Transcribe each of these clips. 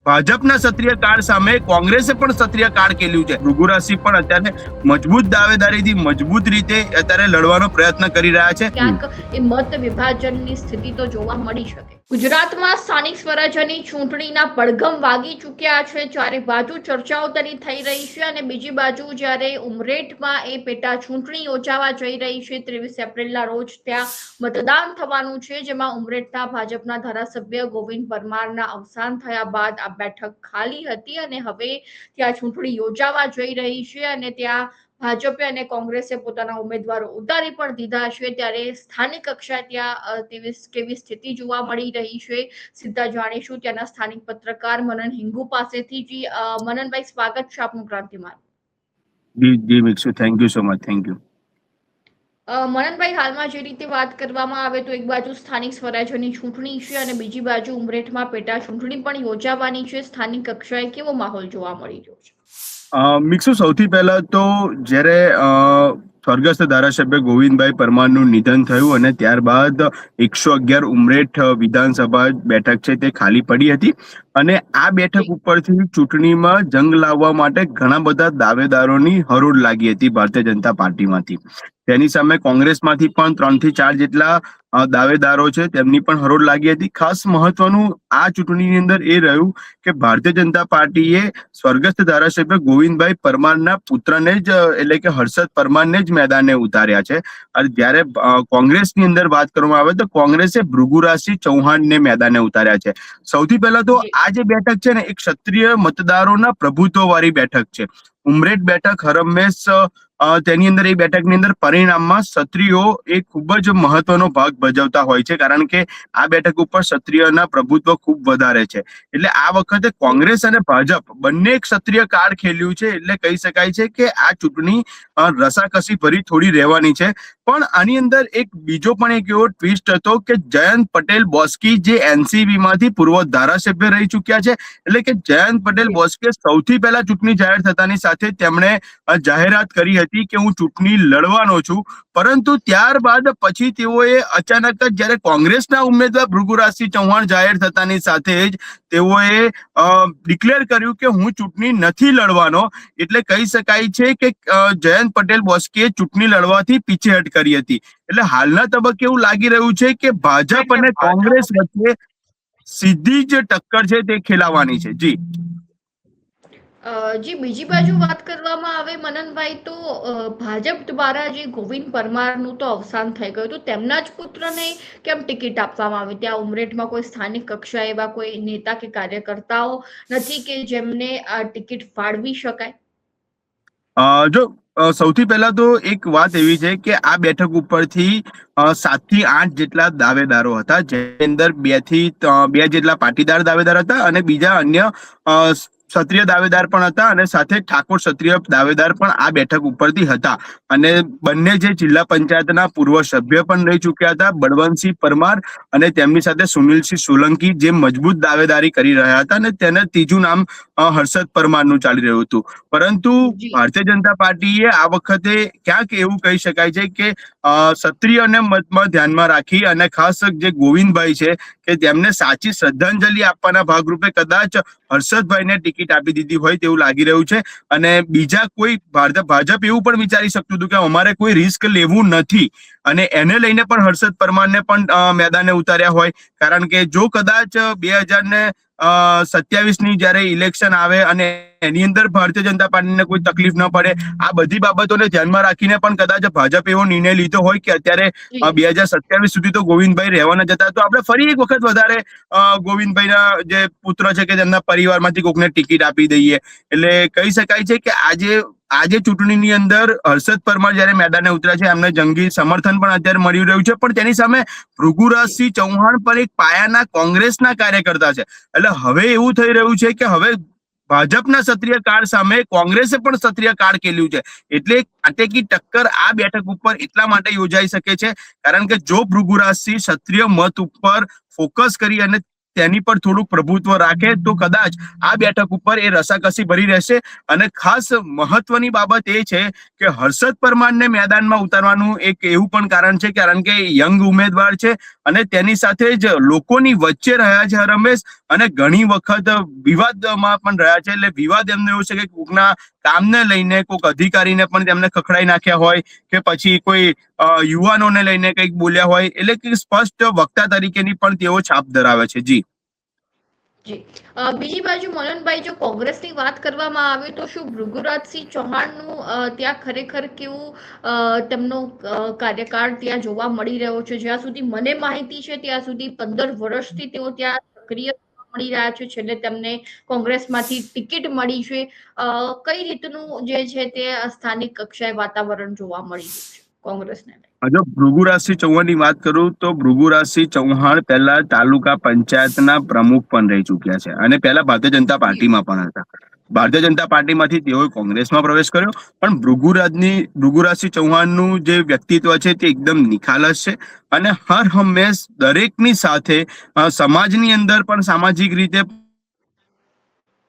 ભાજપના સક્રિય કાર્ડ સામે કોંગ્રેસે પણ સક્રિય કાર્ડ ખેલ્યું છે। ભૃગુરાજસિંહ પણ અત્યારે મજબૂત દાવેદારીથી મજબૂત રીતે અત્યારે લડવાનો પ્રયત્ન કરી રહ્યા છે। ક્યાંક એ મત વિભાજનની સ્થિતિ તો જોવા મળી શકે। ગુજરાતમાં સ્થાનિક સ્વરાજ્યની ચૂંટણીના પડઘમ વાગી ચૂક્યા છે। ચારે બાજુ ચર્ચાઓ તેની થઈ રહી છે અને બીજી બાજુ જ્યારે ઉમરેઠમાં એ પેટા ચૂંટણી યોજાવા જઈ રહી છે 23 એપ્રિલના રોજ ત્યાં મતદાન થવાનું છે, જેમાં ઉમરેઠના ભાજપના ધારાસભ્ય ગોવિંદ પરમારના અવસાન થયા બાદ આ બેઠક ખાલી હતી અને હવે ત્યાં ચૂંટણી યોજાવા જઈ રહી છે અને ત્યાં ભાજપે અને કોંગ્રેસે પોતાના ઉમેદવારો ઉતારી પણ દીધા છે। ત્યારે સ્થાનિક કક્ષાએ ત્યાં કેવી સ્થિતિ જોવા મળી રહી છે, સીધા જાણીશું ત્યાંના સ્થાનિક પત્રકાર મનન હિંગુ પાસેથી। જી મનનભાઈ, સ્વાગત છે આપનું ક્રાંતિમાન। જી મિક્ષુ, thank you so much, thank you. મનનભાઈ, હાલમાં જે રીતે વાત કરવામાં આવે તો એક બાજુ સ્થાનિક સ્વરાજ્યની ચૂંટણી છે અને બીજી બાજુ ઉમરેઠમાં પેટા ચૂંટણી પણ યોજાવાની છે। સ્થાનિક કક્ષાએ કેવો માહોલ જોવા મળી રહ્યો છે? મિક્ષુ, સૌથી પહેલા તો જ્યારે સ્વર્ગસ્થ ધારાસભ્ય ગોવિંદભાઈ પરમારનું નિધન થયું અને ત્યારબાદ 111 ઉમરેઠ વિધાનસભા બેઠક છે તે ખાલી પડી હતી અને આ બેઠક ઉપરથી ચૂંટણીમાં જંગ લાવવા માટે ઘણા બધા દાવેદારોની હરોળ લાગી હતી ભારતીય જનતા પાર્ટીમાંથી। તેની સામે કોંગ્રેસમાંથી પણ 3 થી 4 જેટલા દાવેદારો છે તેમની પણ હરોળ લાગી હતી। ખાસ મહત્વનું આ ચૂંટણીની અંદર એ રહ્યું કે ભારતીય જનતા પાર્ટીએ સ્વર્ગસ્થ ધારાસભ્ય ગોવિંદભાઈ પરમારના પુત્રને જ એટલે કે હર્ષદ પરમારને જ મેદાને ઉતાર્યા છે। અને જ્યારે કોંગ્રેસની અંદર વાત કરવામાં આવે તો કોંગ્રેસે ભૃગુરાજસિંહ ચૌહાણને મેદાને ઉતાર્યા છે। સૌથી પહેલા તો આ જે બેઠક છે ને એક ક્ષત્રિય મતદારોના પ્રભુત્વ વાળી બેઠક છે। ઉમરેઠ બેઠક હરમેશ તેની અંદર એ બેઠકની અંદર પરિણામમાં ક્ષત્રિયો એ ખૂબ જ મહત્વનો ભાગ ભજવતા હોય છે, કારણ કે આ બેઠક ઉપર ક્ષત્રિયના પ્રભુત્વ ખૂબ વધારે છે। એટલે આ વખતે કોંગ્રેસ અને ભાજપ બંને ક્ષત્રિય કાર્ડ ખેલ્યું છે, એટલે કહી શકાય છે કે આ ચૂંટણી રસાકસી ભરી થોડી રહેવાની છે। પણ આની અંદર એક બીજો પણ એક એવો ટ્વિસ્ટ હતો કે જયંત પટેલ બોસ્કી જે એનસીબી માંથી પૂર્વ ધારાસભ્ય રહી ચુક્યા છે, એટલે કે જયંત પટેલ બોસ્કે સૌથી પહેલા ચૂંટણી જાહેર થતાની સાથે તેમણે જાહેરાત કરી હતી કે હું ચૂંટણી લડવાનો છું, પરંતુ ત્યારબાદ પછી તેઓએ અચાનક જ જ્યારે કોંગ્રેસના ઉમેદવાર ભૃગુરાજસિંહ ચૌહાણ જાહેર થતાની સાથે જ તેઓએ ડિક્લેર કર્યું કે હું ચૂંટણી નથી લડવાનો। એટલે કહી શકાય છે કે જયંત પટેલ બોસ્કે ચૂંટણી લડવાથી પીછેહટ કરી હતી। એટલે હાલના તબક્કે એવું લાગી રહ્યું છે કે ભાજપ અને કોંગ્રેસ વચ્ચે સીધી જ ટક્કર છે તે ખેલાવાની છે। જી જી, બીજી બાજુ વાત કરવામાં આવે મનનભાઈ તો ભાજપ દ્વારા જે ગોવિંદ પરમારનું તો અવસાન થઈ ગયું તો તેમના જ પુત્રને કેમ ટિકિટ આપવામાં આવી? ત્યાં ઉમરેઠમાં કોઈ સ્થાનિક કક્ષાએ એવા કોઈ નેતા કે કાર્યકર્તાઓ નથી કે જેમને આ ટિકિટ ફાળવી શકાય? જો સૌથી પહેલા તો એક વાત એવી છે કે આ બેઠક ઉપરથી 7 થી 8 જેટલા દાવેદારો હતા, જેની અંદર 2 જેટલા પાટીદાર દાવેદાર હતા અને બીજા અન્ય ક્ષત્રિય દાવેદાર પણ હતા અને સાથે ઠાકોર ક્ષત્રિય દાવેદાર પણ આ બેઠક ઉપરથી હતા। અને બંને જે જિલ્લા પંચાયતના પૂર્વ સભ્ય પણ રહી ચુક્યા હતા, બળવંતસિંહ પરમાર અને તેમની સાથે સુનિલસિંહ સોલંકી, જે મજબૂત દાવેદારી કરી રહ્યા હતા અને તેને ત્રીજું નામ હર્ષદ પરમારનું ચાલી રહ્યું હતું। પરંતુ ભારતીય જનતા પાર્ટીએ આ વખતે ક્યાંક એવું કહી શકાય છે કે ક્ષત્રિયને મતમાં ધ્યાનમાં રાખી અને ખાસ જે ગોવિંદભાઈ છે કે તેમને સાચી શ્રદ્ધાંજલિ આપવાના ભાગરૂપે કદાચ હર્ષદભાઈને ટિકિટ આપી દીધી હોય તેવું લાગી રહ્યું છે। અને બીજા કોઈ ભાજપ એવું પણ વિચારી શકતું હતું કે અમારે કોઈ રિસ્ક લેવું નથી અને એને લઈને પણ હર્ષદ પરમારને પણ મેદાને ઉતાર્યા હોય, કારણ કે જો કદાચ 2027ની જયારે ઇલેક્શન આવે અને એની અંદર ભારતીય જનતા પાર્ટીને કોઈ તકલીફ ન પડે, આ બધી બાબતોને ધ્યાનમાં રાખીને પણ કદાચ ભાજપ એવો નિર્ણય લીધો હોય કે અત્યારે 2027 સુધી તો ગોવિંદભાઈ રહેવાના જતા, તો આપણે ફરી એક વખત વધારે ગોવિંદભાઈના જે પુત્ર છે કે તેમના પરિવારમાંથી કોકને ટિકિટ આપી દઈએ। એટલે કહી શકાય છે કે આજે ચૂંટણીની અંદર હર્ષદ પરમાર જયારે મેદાને ઉતર્યા છે એમને જંગી સમર્થન પણ અત્યારે મળી રહ્યું છે, પણ તેની સામે ભૃગુરાજસિંહ ચૌહાણ પણ એક પાયાના કોંગ્રેસના કાર્યકર્તા છે। એટલે હવે એવું થઈ રહ્યું છે કે હવે ભાજપના ક્ષત્રિય કાર્ડ સામે કોંગ્રેસે પણ ક્ષત્રિય કાર્ડ ખેલ્યું છે। એટલે કાટેકી ટક્કર આ બેઠક ઉપર એટલા માટે યોજાઈ શકે છે કારણ કે જો ભૃગુરાજસિંહ ક્ષત્રિય મત ઉપર ફોકસ કરી અને તેની પર થોડુંક પ્રભુત્વ રાખે તો કદાચ આ બેઠક ઉપર એ રસાકસી ભરી રહેશે। અને ખાસ મહત્વની બાબત એ છે કે હર્ષદ પરમારને મેદાનમાં ઉતારવાનું એક એવું પણ કારણ છે કારણ કે યંગ ઉમેદવાર છે અને તેની સાથે જ લોકોની વચ્ચે રહ્યા છે રમેશ, અને ઘણી વખત વિવાદમાં પણ રહ્યા છે. એટલે વિવાદ એમનો એવો છે કે કોકના કામને લઈને કોઈક અધિકારીને પણ તેમને ખખડાઈ નાખ્યા હોય કે પછી કોઈ યુવાનોને લઈને કંઈક બોલ્યા હોય, એટલે કે સ્પષ્ટ વક્તા તરીકેની પણ તેઓ છાપ ધરાવે છે. જી જી બીજી બાજુ મનનભાઈ, જો કોંગ્રેસની વાત કરવામાં આવે તો શું ભૃગુરાજસિંહ ચૌહાણનું ત્યાં ખરેખર કેવું તેમનો કાર્યકાળ ત્યાં જોવા મળી રહ્યો છે? જ્યાં સુધી મને માહિતી છે ત્યાં સુધી 15 વર્ષથી તેઓ ત્યાં સક્રિય મળી રહ્યા છે. છેલ્લે તેમને કોંગ્રેસમાંથી ટિકિટ મળી છે. કઈ રીતનું જે છે તે સ્થાનિક કક્ષાએ વાતાવરણ જોવા મળી રહ્યું છે કોંગ્રેસને? જો ભૃગુરાજસિંહ ચૌહાણની વાત કરું તો ભૃગુરાજસિંહ ચૌહાણ પહેલા તાલુકા પંચાયતના પ્રમુખ પણ રહી ચુક્યા છે અને પહેલા ભારતીય જનતા પાર્ટીમાં પણ હતા. ભારતીય જનતા પાર્ટીમાંથી તેઓએ કોંગ્રેસમાં પ્રવેશ કર્યો. પણ ભૃગુરાજસિંહ ચૌહાણનું જે વ્યક્તિત્વ છે તે એકદમ નિખાલસ છે અને હર હંમેશ દરેકની સાથે સમાજની અંદર પણ સામાજિક રીતે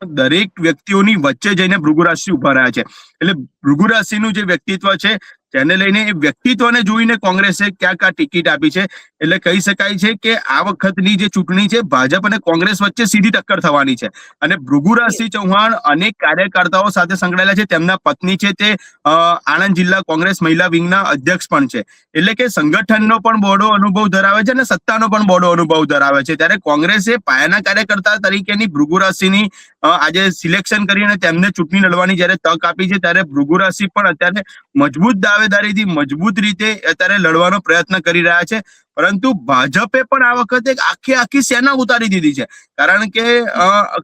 દરેક વ્યક્તિઓની વચ્ચે જઈને ભૃગુરાજસિંહ ઉભા રહ્યા છે. એટલે ભૃગુરાજસિંહનું જે વ્યક્તિત્વ છે તેને લઈને એ વ્યક્તિત્વને જોઈને કોંગ્રેસે ક્યાંક આ ટિકિટ આપી છે. એટલે કહી શકાય છે કે આ વખતની જે ચૂંટણી છે ભાજપ અને કોંગ્રેસ વચ્ચે સીધી ટક્કર થવાની છે. અને ભૃગુરાજસિંહ ચૌહાણ અનેક કાર્યકર્તાઓ સાથે સંકળાયેલા છે. તેમના પત્ની છે તે આણંદ જિલ્લા કોંગ્રેસ મહિલા વિંગના અધ્યક્ષ પણ છે. એટલે કે સંગઠનનો પણ બહોળો અનુભવ ધરાવે છે અને સત્તાનો પણ બહોળો અનુભવ ધરાવે છે. ત્યારે કોંગ્રેસે પાયાના કાર્યકર્તા તરીકેની ભૃગુરાજસિંહની આજે સિલેક્શન કરીને તેમને ચૂંટણી લડવાની જયારે તક આપી છે, ત્યારે ભૃગુરાજસિંહ પણ અત્યારે મજબૂત દાવેદારીથી મજબૂત રીતે અત્યારે લડવાનો પ્રયત્ન કરી રહ્યા છે. પરંતુ ભાજપે પણ આ વખતે આખી સેના ઉતારી દીધી છે. કારણ કે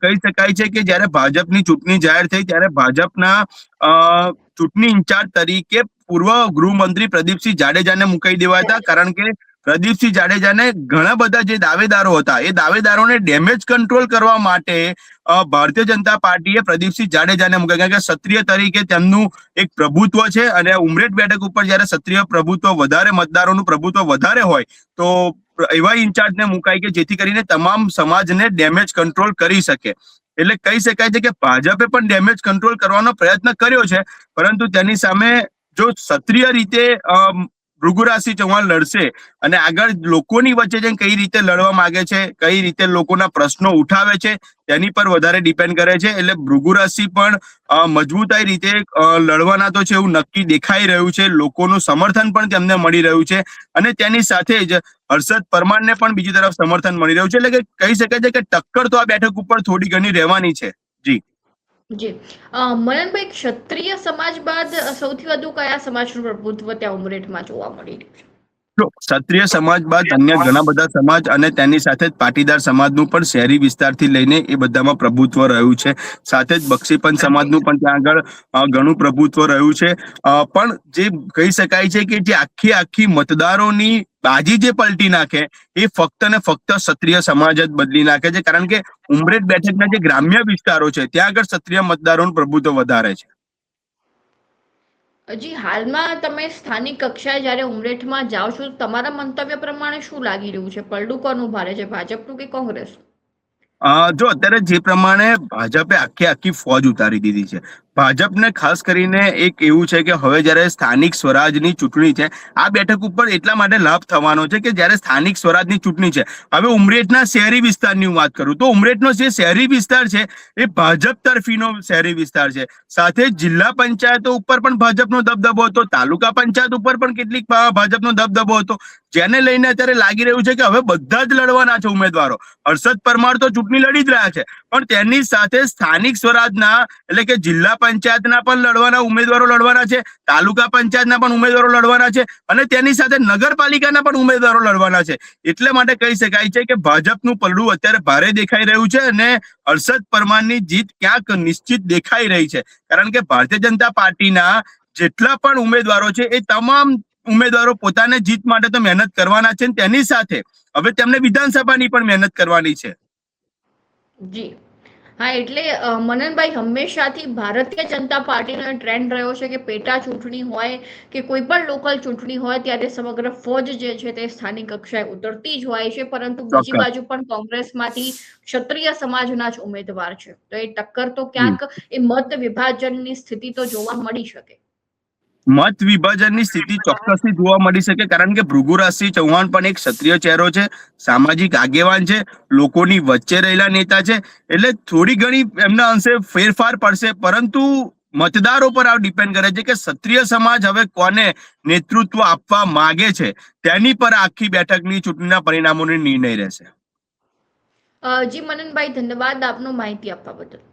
કહી શકાય છે કે જયારે ભાજપની ચૂંટણી જાહેર થઈ ત્યારે ભાજપના ચૂંટણી ઇન્ચાર્જ તરીકે પૂર્વ ગૃહમંત્રી પ્રદીપસિંહ જાડેજાને મુકાઈ દેવાયા હતા. કારણ કે પ્રદીપસિંહ જાડેજાને ઘણા બધા જે દાવેદારો હતા એ દાવેદારોને ડેમેજ કંટ્રોલ કરવા માટે ભારતીય જનતા પાર્ટીએ પ્રદીપસિંહ જાડેજાને મુકાય. કારણ કે ક્ષત્રિય તરીકે તેમનું એક પ્રભુત્વ છે અને ઉમરેઠ બેઠક ઉપર જયારે ક્ષત્રિય પ્રભુત્વ વધારે, મતદારોનું પ્રભુત્વ વધારે હોય તો એવા ઇન્ચાર્જને મુકાય કે જેથી કરીને તમામ સમાજને ડેમેજ કંટ્રોલ કરી શકે. એટલે કહી શકાય છે કે ભાજપે પણ ડેમેજ કંટ્રોલ કરવાનો પ્રયત્ન કર્યો છે. પરંતુ તેની સામે જો ક્ષત્રિય રીતે ભૃગુરાજસિંહ ચૌહાણ લડશે અને આગળ લોકોની વચ્ચે જઈને કઈ રીતે લડવા માંગે છે, કઈ રીતે લોકોના પ્રશ્નો ઉઠાવે છે તેની પર વધારે ડિપેન્ડ કરે છે. એટલે ભૃગુરાજસિંહ પણ મજબૂતાઈ રીતે લડવાના તો છે એવું નક્કી દેખાઈ રહ્યું છે. લોકોનું સમર્થન પણ તેમને મળી રહ્યું છે અને તેની સાથે જ હર્ષદ પરમારને પણ બીજી તરફ સમર્થન મળી રહ્યું છે. એટલે કે કહી શકાય છે કે ટક્કર તો આ બેઠક ઉપર થોડી ઘણી રહેવાની છે. જી જી મનનભાઈ, ક્ષત્રિય સમાજ બાદ સૌથી વધુ કયા સમાજનું પ્રભુત્વ ત્યાં ઉમરેઠમાં જોવા મળી રહ્યું છે? ક્ષત્રિય સમાજ બાદ અન્ય ઘણા બધા સમાજ અને તેની સાથે જ પાટીદાર સમાજનું પણ શહેરી વિસ્તારથી લઈને એ બધામાં પ્રભુત્વ રહ્યું છે. સાથે જ બક્ષીપંચ સમાજનું પણ ત્યાં આગળ ઘણું પ્રભુત્વ રહ્યું છે. પણ જે કહી શકાય છે કે જે આખી મતદારોની બાજી જે પલટી નાખે એ ફક્ત ને ફક્ત ક્ષત્રિય સમાજ જ બદલી નાખે છે. કારણ કે ઉમરેઠ બેઠકના જે ગ્રામ્ય વિસ્તારો છે ત્યાં આગળ ક્ષત્રિય મતદારોનું પ્રભુત્વ વધારે છે. હજી હાલમાં તમે સ્થાનિક કક્ષાએ જ્યારે ઉમરેઠમાં જાઓ છો, તમારા મંતવ્ય પ્રમાણે શું લાગી રહ્યું છે? પલડું કોનું ભારે છે, ભાજપનું કે કોંગ્રેસ? જો અત્યારે જે પ્રમાણે ભાજપે આખી ફોજ ઉતારી દીધી છે. ભાજપને ખાસ કરીને એક એવું છે કે હવે જયારે સ્થાનિક સ્વરાજની ચૂંટણી છે આ બેઠક ઉપર એટલા માટે લાભ થવાનો છે કે જયારે સ્થાનિક સ્વરાજની ચૂંટણી છે, હવે ઉમરેઠના શહેરી વિસ્તારની હું વાત કરું તો ઉમરેઠનો જે શહેરી વિસ્તાર છે એ ભાજપ તરફીનો શહેરી વિસ્તાર છે. સાથે જિલ્લા પંચાયતો ઉપર પણ ભાજપનો દબદબો હતો, તાલુકા પંચાયત ઉપર પણ કેટલીક ભાજપનો દબદબો હતો. જેને લઈને અત્યારે લાગી રહ્યું છે કે હવે બધા જ લડવાના છે ઉમેદવારો. હર્ષદ પરમાર તો ચૂંટણી લડી જ રહ્યા છે, પણ તેની સાથે સ્થાનિક સ્વરાજના એટલે કે જિલ્લા પંચાયતના પણ લડવાના ઉમેદવારો લડવાના છે, તાલુકા પંચાયતના પણ ઉમેદવારો લડવાના છે અને તેની સાથે નગરપાલિકાના પણ ઉમેદવારો લડવાના છે. એટલે માટે કહી શકાય છે કે ભાજપનું પલડું અત્યારે ભારે દેખાઈ રહ્યું છે અને હર્ષદ પરમારની જીત ક્યાંક નિશ્ચિત દેખાઈ રહી છે. કારણ કે ભારતીય જનતા પાર્ટીના જેટલા પણ ઉમેદવારો છે એ તમામ ઉમેદવારો પોતાને જીત માટે તો મહેનત કરવાના છે. તેની સાથે હવે તેમને વિધાનસભાની પણ મહેનત કરવાની છે. જી હા, એટલે મનનભાઈ, હંમેશાથી ભારતીય જનતા પાર્ટીનો ટ્રેન્ડ રહ્યો છે કે પેટા ચૂંટણી હોય કે કોઈ પણ લોકલ ચૂંટણી હોય ત્યારે સમગ્ર ફોજ જે છે તે સ્થાનિક કક્ષાએ ઉતરતી જ હોય છે. પરંતુ બીજી ચોક્કસ. બાજુ પણ કોંગ્રેસમાંથી ક્ષત્રિય સમાજના જ ઉમેદવાર છે, તો એ ટક્કર તો ક્યાંક એ મત વિભાજનની સ્થિતિ તો જોવા મળી શકે. મત વિભાજનની સ્થિતિ ચોક્કસથી જોવા મળી શકે, કારણ કે ભૃગુરાજસિંહ ચૌહાણ પણ એક ક્ષત્રિય ચહેરો છે, સામાજિક આગેવાન છે, લોકોની વચ્ચે રહેલા નેતા છે, એટલે થોડી ઘણી એમના અંશે ફેરફાર પડશે, પરંતુ મતદારો પર આ ડિપેન્ડ કરે છે કે ક્ષત્રિય સમાજ હવે કોને નેતૃત્વ આપવા માંગે છે, તેની પર આખી બેઠકની ચૂંટણીના પરિણામોનો નિર્ણય રહેશે. જી મનનભાઈ, ધન્યવાદ આપનો માહિતી આપવા બદલ.